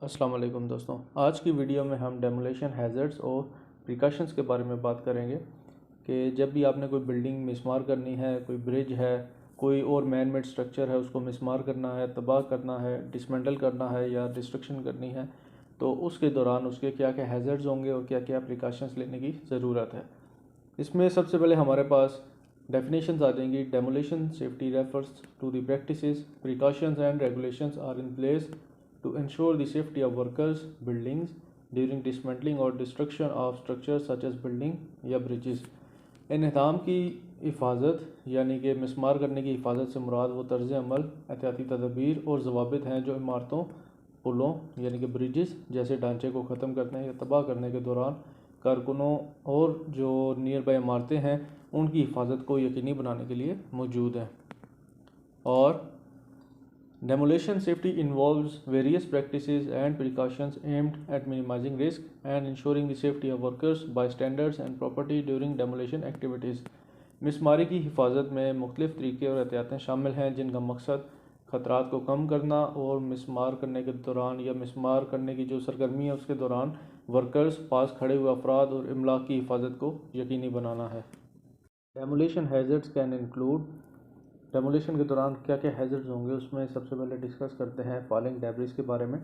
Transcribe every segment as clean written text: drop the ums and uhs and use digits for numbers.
अस्सलाम वालेकुम दोस्तों। आज की वीडियो में हम डेमोलिशन हैज़र्ड्स और प्रिकॉशंस के बारे में बात करेंगे कि जब भी आपने कोई बिल्डिंग मिसमार करनी है, कोई ब्रिज है, कोई और मैन मेड स्ट्रक्चर है, उसको मिसमार करना है, तबाह करना है, डिसमेंटल करना है या डिस्ट्रक्शन करनी है, तो उसके दौरान उसके क्या क्या हैज़र्ड्स होंगे और क्या क्या प्रिकॉशंस लेने की ज़रूरत है। इसमें सबसे पहले हमारे पास डेफिनेशंस आ जाएंगी। Demolition safety refers to the practices, precautions and regulations are in place to ensure the safety of workers, buildings during dismantling or destruction of structures such as building या bridges। इन्हदाम की हिफाजत यानी कि मिसमार करने की हिफाजत से मुराद वो तर्ज अमल, एहतियाती तदबीर और जवाबित हैं जो इमारतों, पुलों यानी कि ब्रिजेस जैसे ढांचे को ख़त्म करने या तबाह करने के दौरान कारकुनों और जो नियर बाई इमारतें हैं उनकी हिफाजत को यकीनी बनाने के लिए मौजूद हैं। और demolition safety involves various practices and precautions aimed at minimizing risk and ensuring the safety of workers, bystanders and property during demolition activities। मिसमारी की हिफाजत में मुख्तलिफ तरीके और एहतियातें शामिल हैं जिनका मकसद ख़तरात को कम करना और मिसमार करने के दौरान या मिसमार करने की जो सरगर्मी है उसके दौरान वर्कर्स, पास खड़े हुए अफराद और इमलाक की हिफाजत को यकीनी बनाना है। Demolition hazards can include, demolition के दौरान क्या क्या हैज़र्ड्स होंगे उसमें सबसे पहले डिस्कस करते हैं फॉलिंग डेब्रिस के बारे में।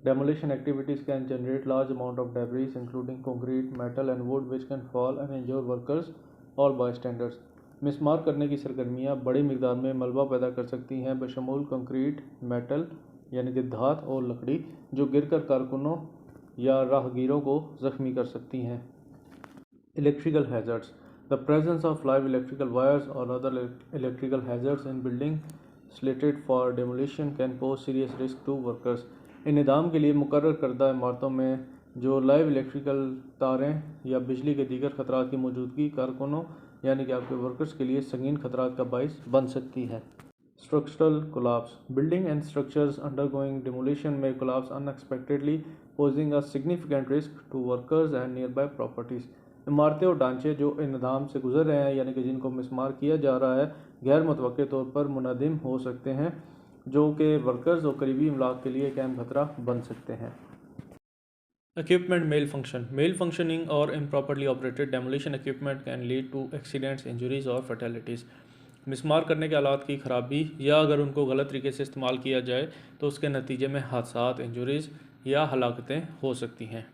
Demolition activities can generate large amount of debris including concrete, metal and would which can fall and injure workers और बायस्टैंडर्स। मिसमार करने की सरगर्मियाँ बड़ी मिकदार में मलबा पैदा कर सकती हैं बशमूल कंक्रीट, मेटल यानी कि धात और लकड़ी जो गिरकर कारकुनों या राहगीरों को ज़ख्मी कर सकती हैं। Electrical hazards. The presence of live electrical wires or other electrical hazards in building slated for demolition can pose serious risk to workers। इन्हिदाम के लिए मुकर्रर करदा इमारतों में जो लाइव इलेक्ट्रिकल तारें या बिजली के दीगर खतरात की मौजूदगी कारकुनों यानी कि आपके वर्कर्स के लिए संगीन खतरात का बाइस बन सकती है। Structural collapse. Building and structures undergoing demolition may collapse unexpectedly, posing a significant risk to workers and nearby properties। इमारतें और ढांचे जो इन्हदाम से गुजर रहे हैं यानी कि जिनको मिसमार किया जा रहा है गैर मुतवक्के तौर पर मुनहदिम हो सकते हैं जो कि वर्कर्स और करीबी इमलाक के लिए एक अहम खतरा बन सकते हैं। Equipment malfunction. Malfunctioning or improperly operated demolition equipment can lead to accidents, injuries और fatalities। मिसमार करने के आलात की ख़राबी या अगर उनको गलत तरीके से इस्तेमाल किया जाए तो उसके नतीजे में हादसात, इंजरीज़ या हलाकतें हो सकती हैं।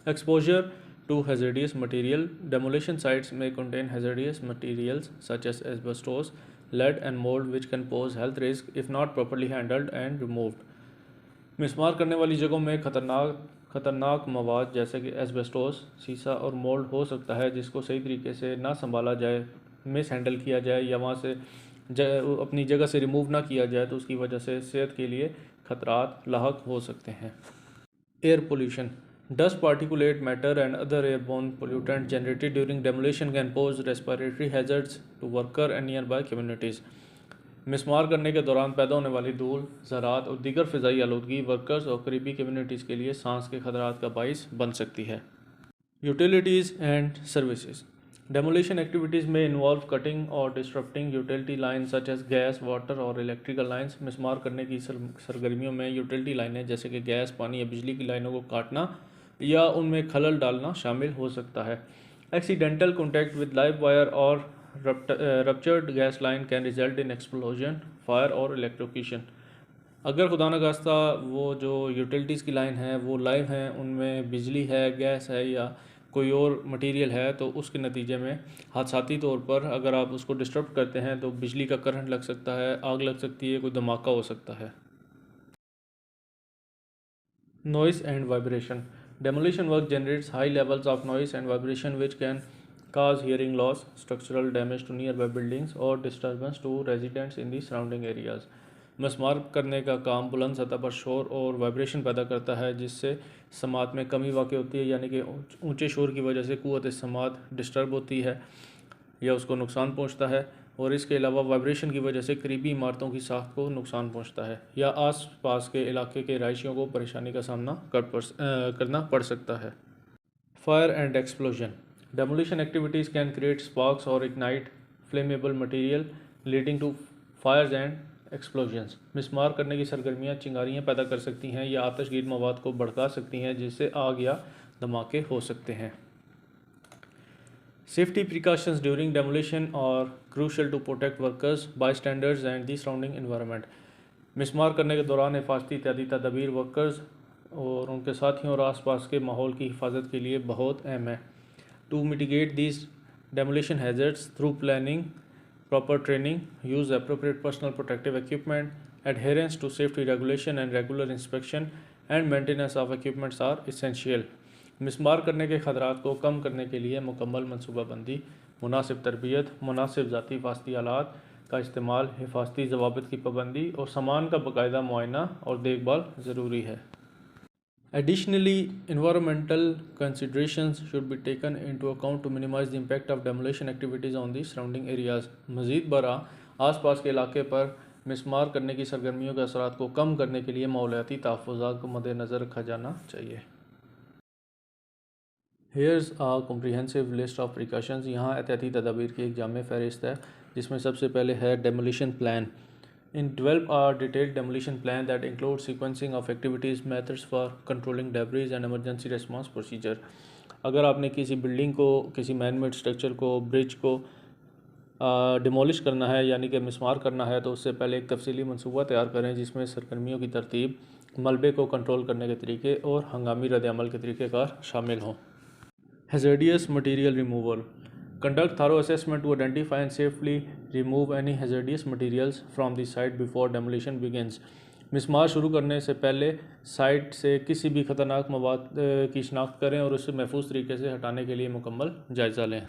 Exposure to hazardous material. Demolition sites may contain hazardous materials such as asbestos, lead and mold which can pose health risk if not properly handled and removed। मिसमार करने वाली जगहों में खतरनाक मवाद जैसे कि एस्बेस्टोस, सीसा और मोल्ड हो सकता है जिसको सही तरीके से ना संभाला जाए, मिस हैंडल किया जाए या वहाँ से अपनी जगह से रिमूव ना किया जाए तो उसकी वजह से सेहत के लिए खतरात लाहक हो सकते हैं। Air pollution. Dust, particulate matter and other airborne pollutants generated during demolition can pose respiratory hazards to worker and nearby communities। मिसमार करने के दौरान पैदा होने वाली धूल, ज़रात और दीगर फ़िज़ाई आलूदगी वर्कर्स और करीबी कम्युनिटीज़ के लिए सांस के खतरात का बाइस बन सकती है। Utilities and services. Demolition activities may involve cutting or disrupting utility lines such as gas, water और electrical lines। मिसमार करने की सरगर्मियों में यूटिलिटी लाइनें जैसे कि गैस, पानी या बिजली की लाइनों को काटना या उनमें खलल डालना शामिल हो सकता है। Accidental contact with live wire और ruptured gas line can result in explosion, fire और इलेक्ट्रोक्यूशन। अगर खुदा न खास्ता वो जो यूटिलिटीज़ की लाइन है वो लाइव हैं, उनमें बिजली है, गैस है या कोई और मटेरियल है तो उसके नतीजे में हादसाती तौर पर अगर आप उसको डिस्टर्ब करते हैं तो बिजली का करंट लग सकता है, आग लग सकती है, कोई धमाका हो सकता है। Noise and vibration. Demolition work generates high levels of noise and vibration which can cause hearing loss, structural damage to nearby buildings or disturbance to residents in the surrounding areas। मिसमार करने का काम बुलंद सतह पर शोर और वाइब्रेशन पैदा करता है जिससे समात में कमी वाक़ होती है यानी कि ऊंचे शोर की वजह से क़ुव्वत समात डिस्टर्ब होती है या उसको नुकसान पहुंचता है और इसके अलावा वाइब्रेशन की वजह से करीबी इमारतों की साख को नुकसान पहुंचता है या आस पास के इलाके के रहायशियों को परेशानी का सामना करना पड़ सकता है। Fire and explosion. Demolition activities can create sparks और ignite flammable material leading to fires and explosions. मिसमार करने की सरगर्मियाँ चिंगारियाँ पैदा कर सकती हैं या आतशगीर मवाद को भड़का सकती हैं, जिससे आग या धमाके हो सकते हैं। सेफ्टी प्रिकॉशंस ड्यूरिंग डेमोलिशन और crucial to protect workers, bystanders and the surrounding environment. मिसमार करने के दौरान हिफाजती इत्यादि तदबीर वर्कर्स और उनके साथियों और आसपास के माहौल की हिफाजत के लिए बहुत अहम है। To mitigate these demolition hazards through planning, proper training, use appropriate personal protective equipment, adherence to safety regulation and regular inspection and maintenance of equipments are essential. मिसमार करने के ख़तरात को कम करने के लिए मुकम्मल मनसूबाबंदी, मुनासिब तरबियत, मुनासिब ज़ाती हिफाजती आलात का इस्तेमाल, हिफाजती ज़वाबित की पाबंदी और सामान का बाकायदा मुआयना और देखभाल ज़रूरी है। Additionally, environmental considerations should be taken into account to minimize the impact of demolition activities on the surrounding areas. मज़ीद बरा आसपास के इलाके पर मिसमार करने की सरगर्मियों के असरात को कम करने के लिए माहौलियाती तहफ़्फ़ुज़ात को मद्देनज़र रखा जाना चाहिए। Here's a comprehensive list of precautions। यहाँ एहतियाती तदाबीर की एक जामे फ़हरिस्त है, जिसमें सबसे पहले है demolition plan. Develop a detailed demolition plan that includes sequencing of activities, methods for controlling debris and emergency response procedure। अगर आपने किसी बिल्डिंग को, किसी मैन मेड स्ट्रक्चर को, ब्रिज को डिमोलिश करना है यानी कि मिसमार करना है, तो उससे पहले एक तफसीली मनसूबा तैयार करें जिसमें सरगर्मियों की तरतीब, मलबे को कंट्रोल करने के तरीके और हंगामी रद्द-ए-अमल के तरीक़ेकार शामिल हों। Hazardous material removal। Conduct thorough assessment to identify and safely remove any hazardous materials from the site before demolition begins। मिसमार शुरू करने से पहले साइट से किसी भी ख़तरनाक मवाद की शनाख्त करें और उसे महफूज तरीके से हटाने के लिए मुकम्मल जायज़ा लें।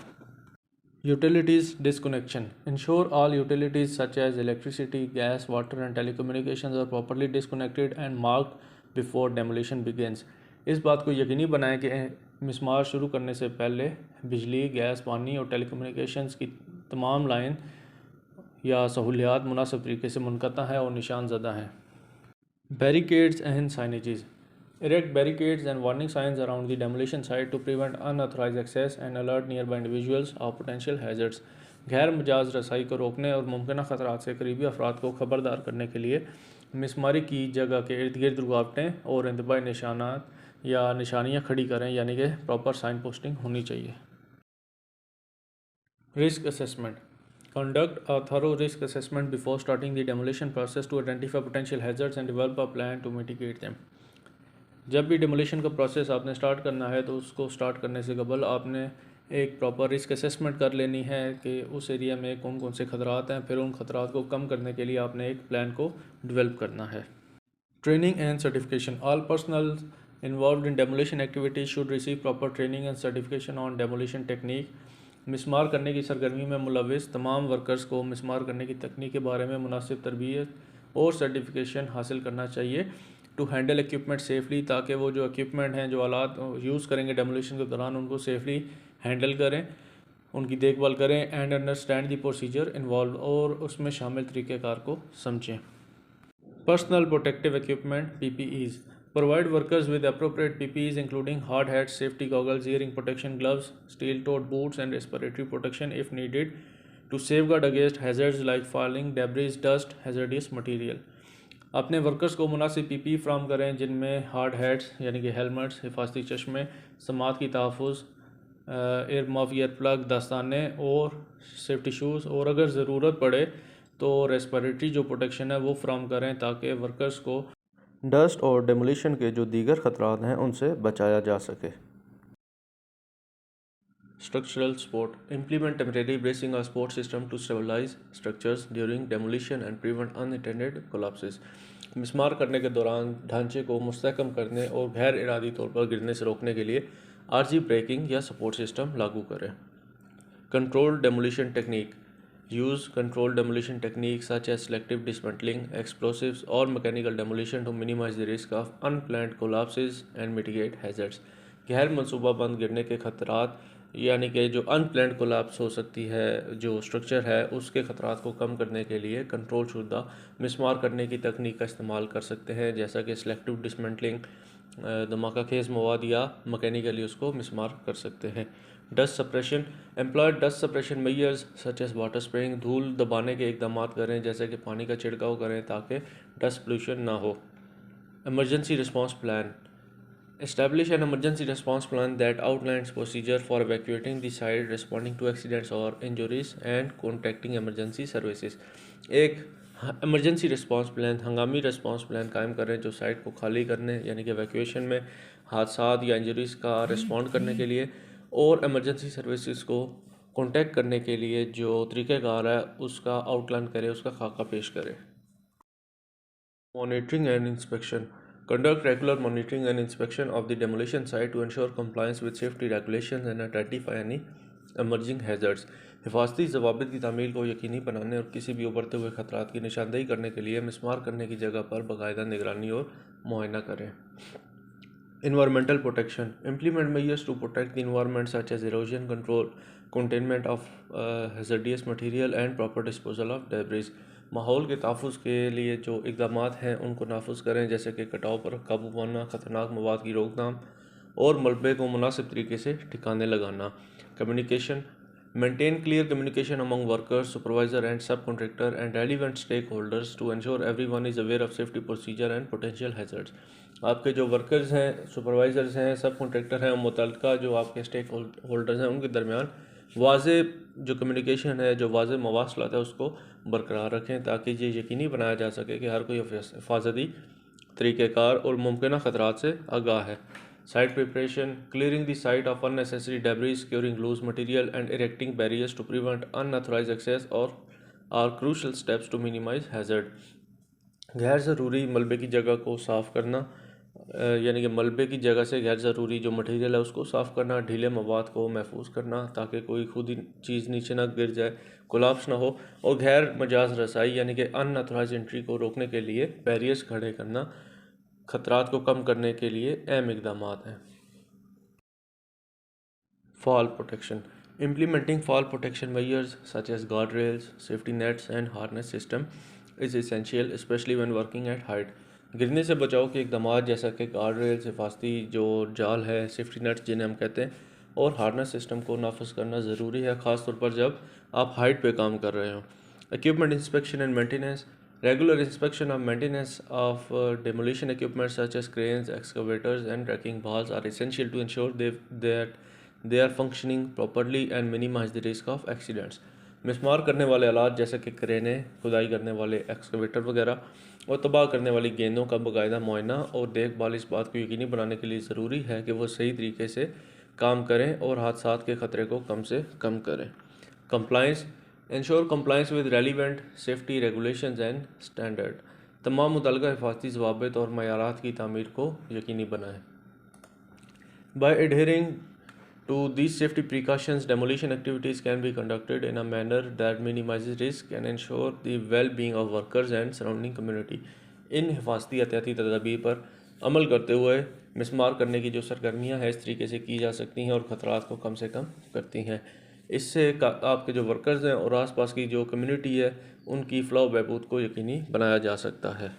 Utilities disconnection। Ensure all utilities such as electricity, gas, water and telecommunications are properly disconnected and marked before demolition begins। इस बात को यकीनी बनाएं कि मिसमार शुरू करने से पहले बिजली, गैस, पानी और टेलीकम्युनिकेशंस की तमाम लाइन या सहूलियात मुनासिब तरीके से मुनक़ता हैं और निशान ज़दा हैं। Barricades and signages. Erect barricades and warning signs around the demolition site to prevent unauthorized access and alert nearby individuals of potential hazards। गैर मजाज रसाई को रोकने और मुमकिन ख़तरात से करीबी अफराद को ख़बरदार करने के लिए मिसमारी की जगह के इर्द गिर्द रुकावटें और इंतबाही निशानात या निशानियाँ खड़ी करें, यानी कि प्रॉपर साइन पोस्टिंग होनी चाहिए। Risk assessment. Conduct a thorough risk assessment before starting the demolition process to identify potential hazards and develop a plan to mitigate them। जब भी डेमोलिशन का प्रोसेस आपने स्टार्ट करना है तो उसको स्टार्ट करने से कबल आपने एक प्रॉपर रिस्क असेसमेंट कर लेनी है कि उस एरिया में कौन कौन से ख़तरात हैं। फिर उन ख़तरात को कम करने के लिए आपने एक प्लान को डेवलप करना है। Training and certification. All personal involved in demolition activities should receive proper training and certification on demolition technique। मिसमार करने की सरगर्मी में मुलविस तमाम वर्कर्स को मिसमार करने की तकनीक के बारे में मुनासिब तरबियत और सर्टिफिकेशन हासिल करना चाहिए। टू हैंडल इक्विपमेंट सेफली, ताकि वो जो इक्विपमेंट हैं, जो आलात यूज़ करेंगे डेमोलिशन के दौरान, उनको सेफली हैंडल करें, उनकी देखभाल करें। And understand the procedure involve, और उसमें शामिल तरीक़ेकार को समझें। Personal protective equipment PPEs। Provide workers with appropriate PPEs including hard hats, safety goggles, hearing protection gloves, steel-toed boots and respiratory protection if needed to safeguard against hazards like falling debris, dust, hazardous material। अपने workers को मुनासिब PPE फ्राहम करें जिनमें hard hats यानी कि helmets, हिफाजती चश्मे, समात की तहफ़्फ़ुज़, एयर मफ, ईयर प्लग, दस्ताने और सेफ्टी शूज़, और अगर ज़रूरत पड़े तो रेस्पिरेटरी जो प्रोटेक्शन है वो फ्राहम करें ताकि वर्कर्स को डस्ट और डेमोलिशन के जो दीगर ख़तरात हैं उनसे बचाया जा सके। Structural support. Implement temporary bracing और support system to stabilize structures during demolition and prevent unintended collapses. मिसमार करने के दौरान ढांचे को मुस्तहकम करने और गैर इरादी तौर पर गिरने से रोकने के लिए आरजी ब्रेकिंग या सपोर्ट सिस्टम लागू करें। Control demolition technique. Use controlled demolition techniques such as selective dismantling, explosives or mechanical demolition to minimize the risk of unplanned collapses and mitigate hazards। गैर मनसूबा बंद गिरने के खतरात यानी कि जो अनप्लान्ड कोलैप्स हो सकती है जो स्ट्रक्चर है उसके ख़तरात को कम करने के लिए कंट्रोल शुदा मिसमार करने की तकनीक का इस्तेमाल कर सकते हैं, जैसा कि सेलेक्टिव डिसमेंटलिंग, धमाका खेज मवाद या मकैनिकली उसको मिसमार कर सकते हैं। Dust suppression, employed dust suppression measures such as water spraying, धूल दबाने के इकदाम करें जैसे कि पानी का छिड़काव करें ताकि डस्ट पोल्यूशन ना हो। Emergency response plan, establish an emergency response plan that outlines procedure for evacuating the site, responding to accidents or injuries and contacting emergency services। एक emergency response plan, हंगामी response plan कायम करें जो site को खाली करने यानी कि evacuation में हादसात या इंजरीज का respond करने के लिए और emergency services को कॉन्टैक्ट करने के लिए जो तरीक़ेकार है उसका आउटलाइन करे, उसका खाका पेश करे। Monitoring and inspection, conduct regular monitoring and inspection of the demolition site to ensure compliance with safety regulations and identify any emerging hazards। हिफाजती ज़वाबित की तामील को यकीनी बनाने और किसी भी उभरते हुए ख़तरात की निशानदेही करने के लिए मिसमार करने की जगह पर बाकायदा निगरानी और मुआयना करें। Environmental protection, implement measures to protect the environment such as erosion control, containment of hazardous material and proper disposal of debris। माहौल के तहफ़्फ़ुज़ के लिए जो इक़दाम हैं उनको नाफुज़ करें जैसे कि कटाव पर काबू पाना, ख़तरनाक मवाद की रोकथाम और मलबे को मुनासिब तरीके से ठिकाने लगाना। Communication, maintain clear communication among workers, supervisor and subcontractor and relevant stakeholders to ensure everyone is aware of safety procedure and potential hazards. आपके जो वर्कर्स हैं, सुपरवाइजर्स हैं, सब कॉन्ट्रैक्टर हैं और मुतल्लिका जो आपके स्टेक होल्डर्स हैं उनके दरमियान वाज़े जो कम्युनिकेशन है, जो वाज़े मवासलात है उसको बरकरार रखें ताकि ये यकीनी बनाया जा सके कि हर कोई हिफाजती तरीक़ेकार और मुमकिन ख़तरात से आगाह है। Site preparation, clearing the site of unnecessary debris, securing loose material and erecting barriers to prevent unauthorised access और are crucial steps to minimise hazard. गैर ज़रूरी मलबे की जगह को साफ़ करना यानी कि मलबे की जगह से गैर ज़रूरी जो मटेरियल है उसको साफ़ करना, ढीले मवाद को महफूज करना ताकि कोई खुद ही चीज़ नीचे ना गिर जाए, कोलाप्स ना हो, और गैर मजाज रसाई यानी कि अनऑथराइज्ड एंट्री को रोकने के लिए बैरियर्स खड़े करना ख़तरात को कम करने के लिए अहम इक़दाम हैं। Fall protection, implementing fall protection measures such as guard rails, safety nets and harness system is essential especially when working at height. गिरने से बचाव के इक़दाम जैसा कि गार्ड रेल्स, हिफाजती जो जाल है, सेफ्टी नेट्स जिन्हें हम कहते हैं, और हार्नेस सिस्टम को नाफिज करना ज़रूरी है, ख़ास तौर पर जब आप हाइट पे काम कर रहे हो। Equipment inspection and maintenance, regular inspection of maintenance of demolition equipment such as cranes, excavators and tracking balls are essential to ensure that they are functioning properly and minimise the risk of accidents. मिसमार करने वाले आलात जैसे कि क्रेनें, खुदाई करने वाले excavator वगैरह और तबाह करने वाली गेंदों का बाकायदा मुआयना और देखभाल इस बात को यकीनी बनाने के लिए ज़रूरी है कि वह सही तरीके से काम करें और हादसात के ख़तरे को कम से कम करें। Compliance, ensure compliance with relevant safety regulations and standard, तमाम मुतल्लिका हिफाजती ज़वाबित और मयारात की तामीर को यकीनी बनाएँ। By adhering to these safety precautions, demolition activities can be conducted in a manner that minimizes risk and ensure the well-being of workers and surrounding community। इन हिफाजती एहतियाती तदाबीर पर अमल करते हुए मिसमार करने की जो सरगर्मियाँ हैं इस तरीके से की जा सकती हैं और ख़तरात को कम से कम करती हैं। इससे आपके जो वर्कर्स हैं और आसपास की जो कम्युनिटी है उनकी फ़लाह व बहबूद को यकीनी बनाया जा सकता है।